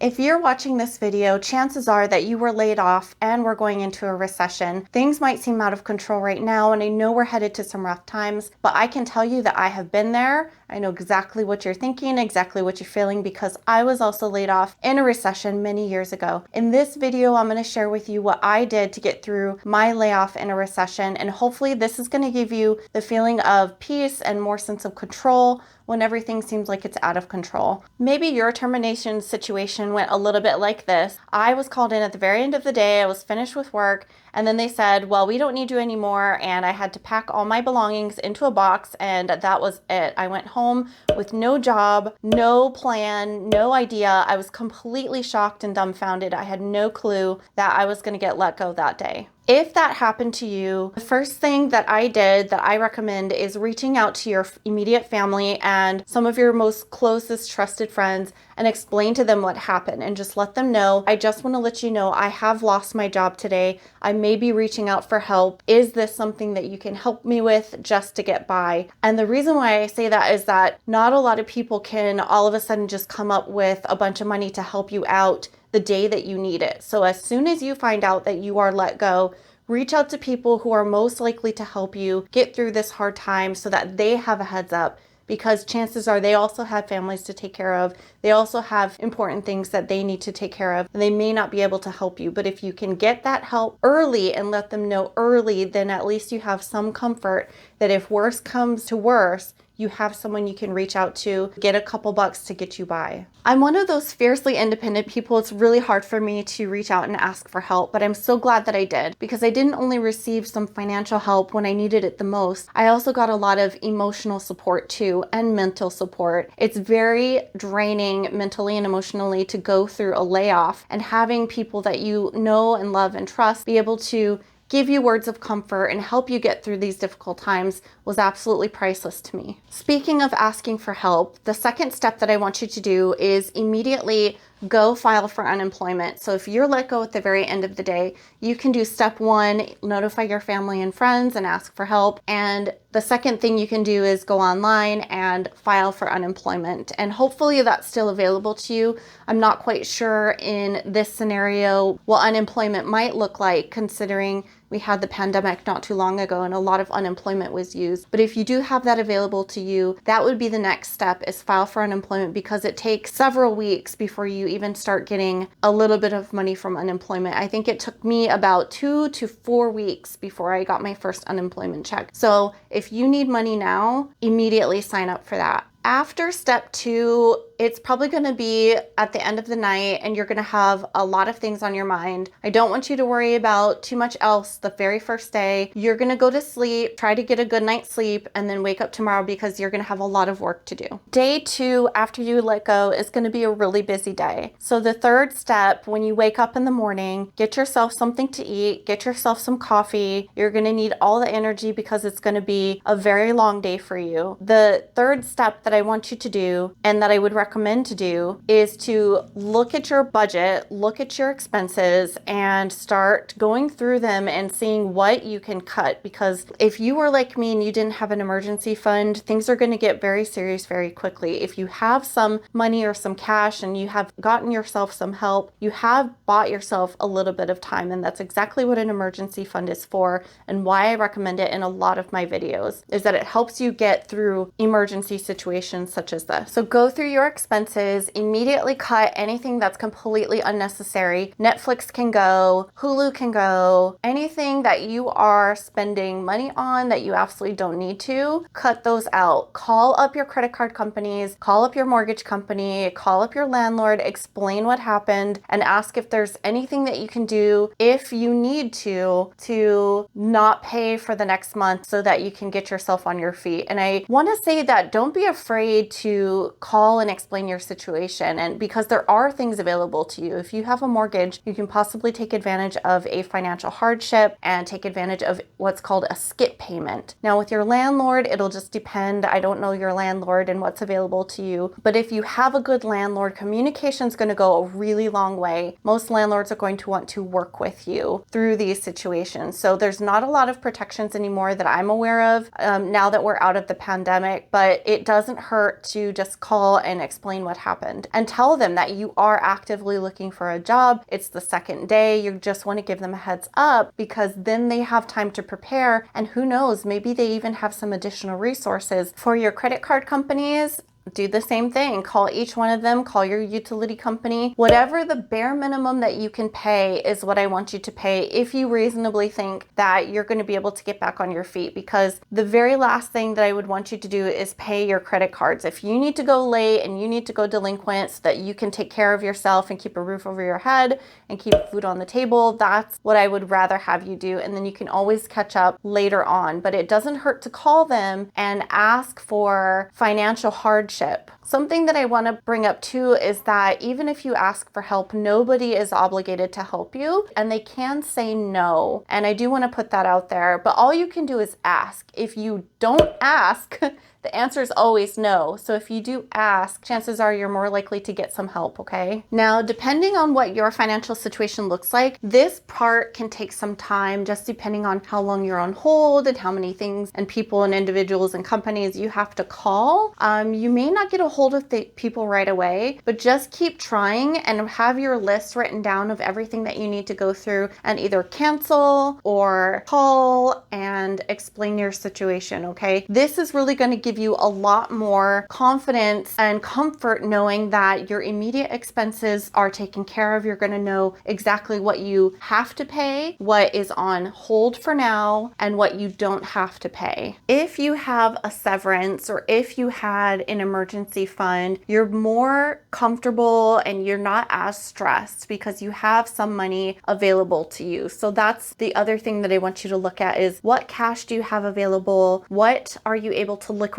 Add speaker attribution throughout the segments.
Speaker 1: If you're watching this video, chances are that you were laid off and we're going into a recession. Things might seem out of control right now, and I know we're headed to some rough times, but I can tell you that I have been there. I know exactly what you're thinking, exactly what you're feeling, because I was also laid off in a recession many years ago. In this video, I'm going to share with you what I did to get through my layoff in a recession, and hopefully this is going to give you the feeling of peace and more sense of control when everything seems like it's out of control. Maybe your termination situation went a little bit like this. I was called in at the very end of the day. I was finished with work, and then they said, well, we don't need you anymore, and I had to pack all my belongings into a box, and that was it. I went home with no job, no plan, no idea. I was completely shocked and dumbfounded. I had no clue that I was going to get let go that day. If that happened to you, the first thing that I did that I recommend is reaching out to your immediate family and some of your most closest trusted friends and explain to them what happened, and just let them know, I just want to let you know I have lost my job today. I may be reaching out for help. Is this something that you can help me with just to get by? And the reason why I say that is that not a lot of people can all of a sudden just come up with a bunch of money to help you out the day that you need it. So as soon as you find out that you are let go, reach out to people who are most likely to help you get through this hard time so that they have a heads up, because chances are they also have families to take care of. They also have important things that they need to take care of, and they may not be able to help you. But if you can get that help early and let them know early, then at least you have some comfort that if worse comes to worse, you have someone you can reach out to, get a couple bucks to get you by. I'm one of those fiercely independent people. It's really hard for me to reach out and ask for help, but I'm so glad that I did, because I didn't only receive some financial help when I needed it the most, I also got a lot of emotional support too, and mental support. It's very draining mentally and emotionally to go through a layoff, and having people that you know and love and trust be able to give you words of comfort and help you get through these difficult times was absolutely priceless to me. Speaking of asking for help, the second step that I want you to do is immediately go file for unemployment. So if you're let go at the very end of the day, you can do step one, notify your family and friends and ask for help. And the second thing you can do is go online and file for unemployment. And hopefully that's still available to you. I'm not quite sure in this scenario what unemployment might look like, considering we had the pandemic not too long ago and a lot of unemployment was used. But if you do have that available to you, that would be the next step, is file for unemployment, because it takes several weeks before you even start getting a little bit of money from unemployment. I think it took me about 2 to 4 weeks before I got my first unemployment check. So if you need money now, immediately sign up for that. After step two, it's probably going to be at the end of the night and you're going to have a lot of things on your mind. I don't want you to worry about too much else the very first day. You're going to go to sleep, try to get a good night's sleep, and then wake up tomorrow because you're going to have a lot of work to do. Day two, after you let go, is going to be a really busy day. So the third step, when you wake up in the morning, get yourself something to eat, get yourself some coffee. You're going to need all the energy because it's going to be a very long day for you. The third step that I want you to do, and that I would recommend to do, is to look at your budget, look at your expenses, and start going through them and seeing what you can cut. Because if you were like me and you didn't have an emergency fund, things are going to get very serious very quickly. If you have some money or some cash and you have gotten yourself some help, you have bought yourself a little bit of time, and that's exactly what an emergency fund is for, and why I recommend it in a lot of my videos, is that it helps you get through emergency situations such as this. So go through your expenses, immediately cut anything that's completely unnecessary. Netflix can go, Hulu can go, anything that you are spending money on that you absolutely don't need to, cut those out. Call up your credit card companies, call up your mortgage company, call up your landlord, explain what happened, and ask if there's anything that you can do if you need to not pay for the next month so that you can get yourself on your feet. And I want to say that don't be afraid to call and explain your situation, and because there are things available to you. If you have a mortgage, you can possibly take advantage of a financial hardship and take advantage of what's called a skip payment. Now with your landlord, it'll just depend. I don't know your landlord and what's available to you, but if you have a good landlord, communication is going to go a really long way. Most landlords are going to want to work with you through these situations. So there's not a lot of protections anymore that I'm aware of now that we're out of the pandemic, but it doesn't hurt to just call and explain explain what happened and tell them that you are actively looking for a job. It's the second day. You just want to give them a heads up, because then they have time to prepare. And who knows, maybe they even have some additional resources for your credit card companies. Do the same thing. Call each one of them, call your utility company. Whatever the bare minimum that you can pay is what I want you to pay if you reasonably think that you're going to be able to get back on your feet, because the very last thing that I would want you to do is pay your credit cards. If you need to go late and you need to go delinquent so that you can take care of yourself and keep a roof over your head and keep food on the table, that's what I would rather have you do. And then you can always catch up later on. But it doesn't hurt to call them and ask for financial hardship. Something that I want to bring up too is that even if you ask for help, nobody is obligated to help you, and they can say no. And I do want to put that out there, but all you can do is ask. If you don't ask, the answer is always no. So if you do ask, chances are you're more likely to get some help, okay? Now, depending on what your financial situation looks like, this part can take some time, just depending on how long you're on hold and how many things and people and individuals and companies you have to call. You may not get a hold of the people right away, but just keep trying and have your list written down of everything that you need to go through and either cancel or call and explain your situation, okay? This is really going to give you a lot more confidence and comfort knowing that your immediate expenses are taken care of. You're going to know exactly what you have to pay, what is on hold for now, and what you don't have to pay. If you have a severance or if you had an emergency fund, you're more comfortable and you're not as stressed because you have some money available to you. So that's the other thing that I want you to look at is what cash do you have available? What are you able to liquidate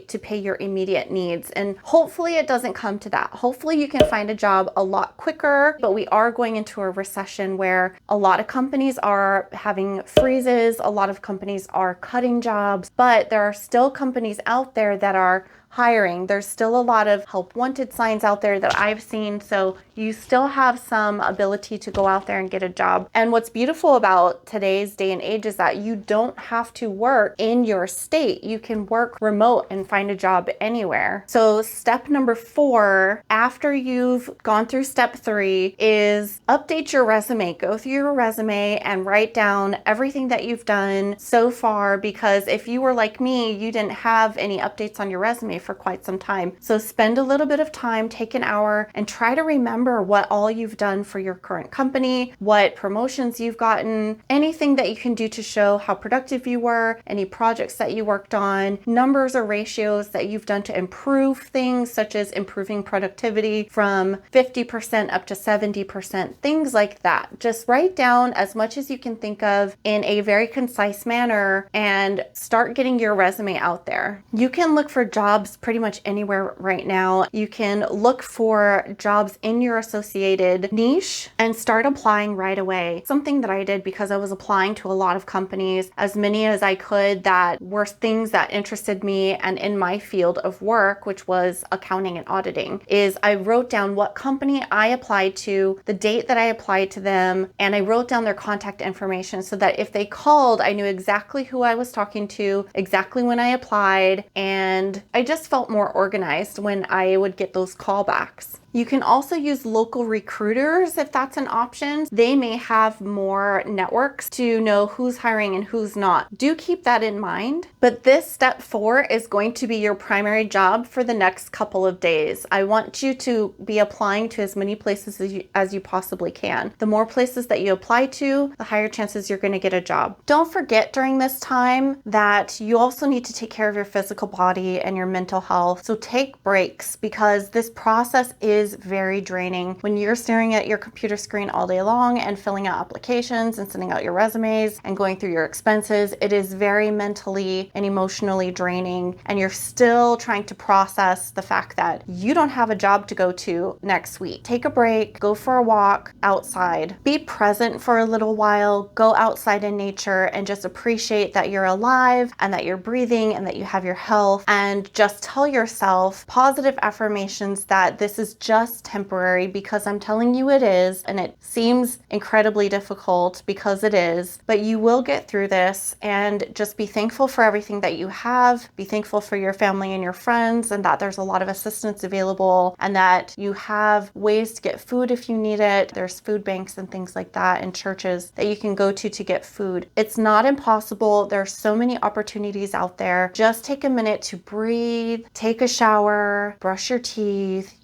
Speaker 1: to pay your immediate needs? And hopefully it doesn't come to that. Hopefully you can find a job a lot quicker, but we are going into a recession where a lot of companies are having freezes, a lot of companies are cutting jobs, but there are still companies out there that are hiring. There's still a lot of help wanted signs out there that I've seen. So you still have some ability to go out there and get a job. And what's beautiful about today's day and age is that you don't have to work in your state. You can work remote and find a job anywhere. So step number 4, after you've gone through step 3, is update your resume. Go through your resume and write down everything that you've done so far, because if you were like me, you didn't have any updates on your resume for quite some time. So spend a little bit of time, take an hour, and try to remember what all you've done for your current company, what promotions you've gotten, anything that you can do to show how productive you were, any projects that you worked on, numbers or ratios that you've done to improve things, such as improving productivity from 50% up to 70%, things like that. Just write down as much as you can think of in a very concise manner and start getting your resume out there. You can look for jobs pretty much anywhere right now. You can look for jobs in your associated niche and start applying right away. Something that I did because I was applying to a lot of companies, as many as I could that were things that interested me and in my field of work, which was accounting and auditing, is I wrote down what company I applied to, the date that I applied to them, and I wrote down their contact information so that if they called, I knew exactly who I was talking to, exactly when I applied, and I just felt more organized when I would get those callbacks. You can also use local recruiters if that's an option. They may have more networks to know who's hiring and who's not. Do keep that in mind. But this step 4 is going to be your primary job for the next couple of days. I want you to be applying to as many places as you possibly can. The more places that you apply to, the higher chances you're going to get a job. Don't forget during this time that you also need to take care of your physical body and your mental health. So take breaks, because this process is very draining. When you're staring at your computer screen all day long and filling out applications and sending out your resumes and going through your expenses, it is very mentally and emotionally draining. And you're still trying to process the fact that you don't have a job to go to next week. Take a break, go for a walk outside, be present for a little while, go outside in nature and just appreciate that you're alive and that you're breathing and that you have your health, and just tell yourself positive affirmations that this is just just temporary, because I'm telling you it is, and it seems incredibly difficult because it is, but you will get through this. And just be thankful for everything that you have. Be thankful for your family and your friends, and that there's a lot of assistance available, and that you have ways to get food if you need it. There's food banks and things like that in churches that you can go to get food. It's not impossible. There's so many opportunities out there. Just take a minute to breathe, take a shower, brush your teeth,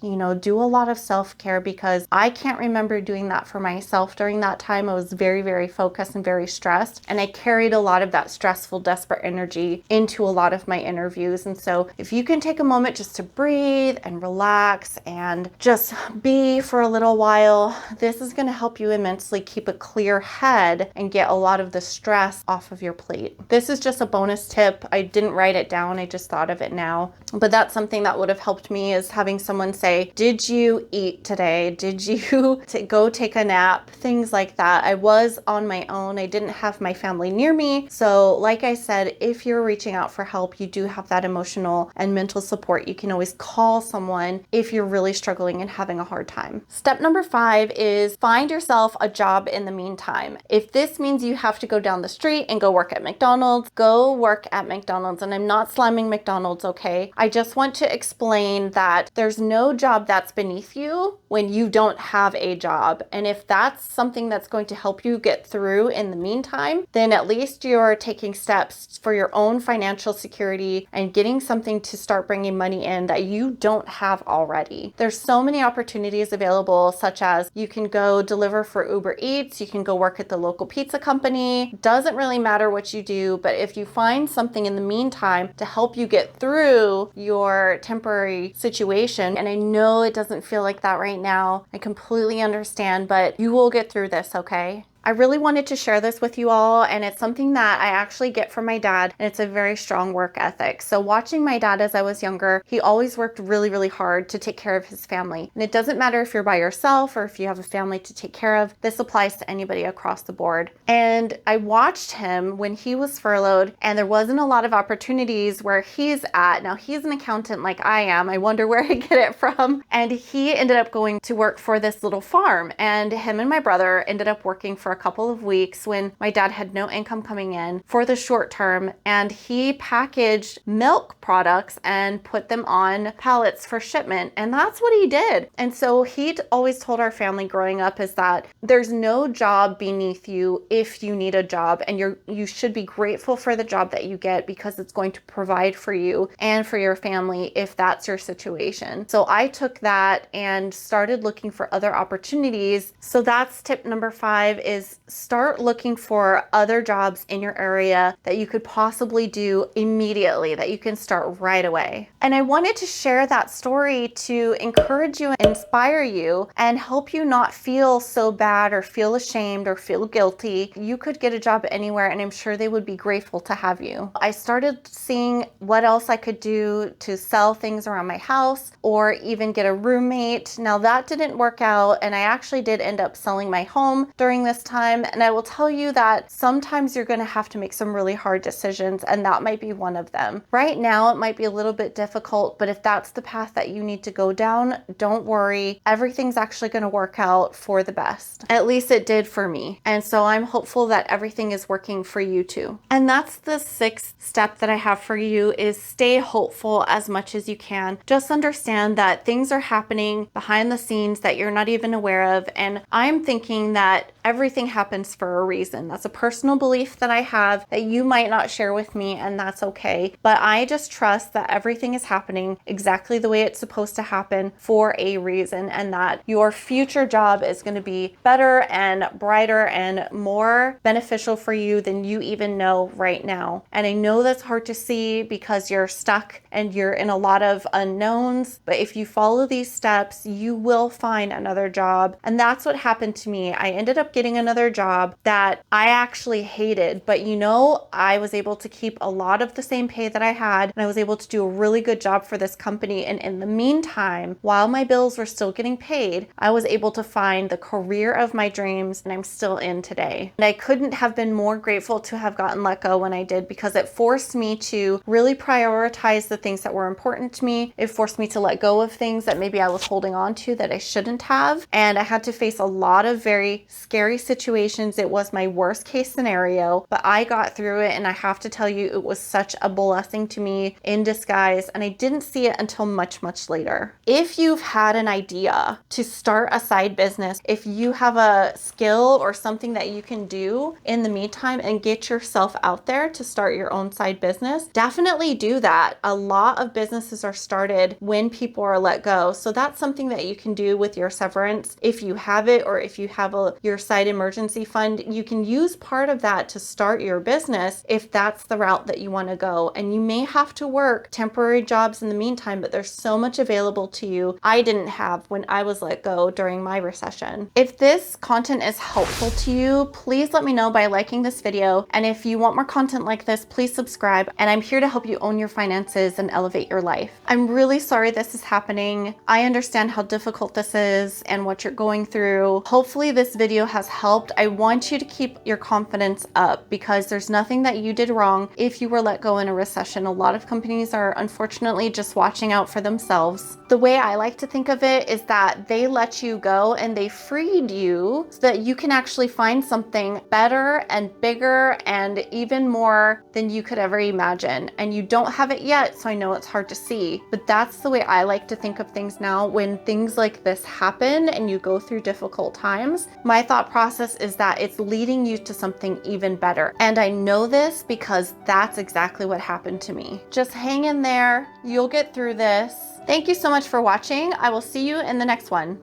Speaker 1: do a lot of self-care, because I can't remember doing that for myself during that time. I was very, very focused and very stressed, and I carried a lot of that stressful, desperate energy into a lot of my interviews. And so if you can take a moment just to breathe and relax and just be for a little while, this is going to help you immensely keep a clear head and get a lot of the stress off of your plate. This is just a bonus tip. I didn't write it down. I just thought of it now. But that's something that would have helped me, is having someone say, did you eat today? Did you go take a nap? Things like that. I was on my own. I didn't have my family near me. So like I said, if you're reaching out for help, you do have that emotional and mental support. You can always call someone if you're really struggling and having a hard time. Step number 5 is find yourself a job in the meantime. If this means you have to go down the street and go work at McDonald's, go work at McDonald's. And I'm not slamming McDonald's, okay? I just want to explain that there's no job that's beneath you when you don't have a job. And if that's something that's going to help you get through in the meantime, then at least you're taking steps for your own financial security and getting something to start bringing money in that you don't have already. There's so many opportunities available, such as you can go deliver for Uber Eats, you can go work at the local pizza company. Doesn't really matter what you do, but if you find something in the meantime to help you get through your temporary situation, and I know it doesn't feel like that right now, I completely understand, but you will get through this, okay? I really wanted to share this with you all, and it's something that I actually get from my dad, and it's a very strong work ethic. So watching my dad as I was younger, he always worked really, really hard to take care of his family. And it doesn't matter if you're by yourself or if you have a family to take care of. This applies to anybody across the board. And I watched him when he was furloughed, and there wasn't a lot of opportunities where he's at. Now, he's an accountant like I am. I wonder where he get it from. And he ended up going to work for this little farm, and him and my brother ended up working for a couple of weeks when my dad had no income coming in for the short term, and he packaged milk products and put them on pallets for shipment, and that's what he did. And so he'd always told our family growing up is that there's no job beneath you if you need a job, and you should be grateful for the job that you get, because it's going to provide for you and for your family if that's your situation. So I took that and started looking for other opportunities. So that's tip number 5, is start looking for other jobs in your area that you could possibly do immediately, that you can start right away. And I wanted to share that story to encourage you, inspire you, and help you not feel so bad or feel ashamed or feel guilty. You could get a job anywhere, and I'm sure they would be grateful to have you. I started seeing what else I could do to sell things around my house, or even get a roommate. Now that didn't work out, and I actually did end up selling my home during this time. And I will tell you that sometimes you're going to have to make some really hard decisions, and that might be one of them. Right now, it might be a little bit difficult, but if that's the path that you need to go down, don't worry. Everything's actually going to work out for the best. At least it did for me. And so I'm hopeful that everything is working for you too. And that's the 6th step that I have for you, is stay hopeful as much as you can. Just understand that things are happening behind the scenes that you're not even aware of. And I'm thinking that everything happens for a reason. That's a personal belief that I have that you might not share with me, and that's okay. But I just trust that everything is happening exactly the way it's supposed to happen for a reason, and that your future job is going to be better and brighter and more beneficial for you than you even know right now. And I know that's hard to see because you're stuck and you're in a lot of unknowns, but if you follow these steps, you will find another job. And that's what happened to me. I ended up getting another another job that I actually hated, but you know, I was able to keep a lot of the same pay that I had, and I was able to do a really good job for this company. And in the meantime, while my bills were still getting paid, I was able to find the career of my dreams, and I'm still in today. And I couldn't have been more grateful to have gotten let go when I did, because it forced me to really prioritize the things that were important to me. It forced me to let go of things that maybe I was holding on to that I shouldn't have. And I had to face a lot of very scary situations. It was my worst case scenario, but I got through it, and I have to tell you, it was such a blessing to me in disguise, and I didn't see it until much, much later. If you've had an idea to start a side business, if you have a skill or something that you can do in the meantime and get yourself out there to start your own side business, definitely do that. A lot of businesses are started when people are let go. So that's something that you can do with your severance. If you have it, or if you have your side emergency fund, you can use part of that to start your business if that's the route that you want to go. And you may have to work temporary jobs in the meantime, but there's so much available to you I didn't have when I was let go during my recession. If this content is helpful to you, please let me know by liking this video. And if you want more content like this, please subscribe. And I'm here to help you own your finances and elevate your life. I'm really sorry this is happening. I understand how difficult this is and what you're going through. Hopefully this video has helped. I want you to keep your confidence up, because there's nothing that you did wrong if you were let go in a recession. A lot of companies are unfortunately just watching out for themselves. The way I like to think of it is that they let you go and they freed you so that you can actually find something better and bigger and even more than you could ever imagine. And you don't have it yet, so I know it's hard to see, but that's the way I like to think of things now. When things like this happen and you go through difficult times, my thought process is that it's leading you to something even better. And I know this because that's exactly what happened to me. Just hang in there. You'll get through this. Thank you so much for watching. I will see you in the next one.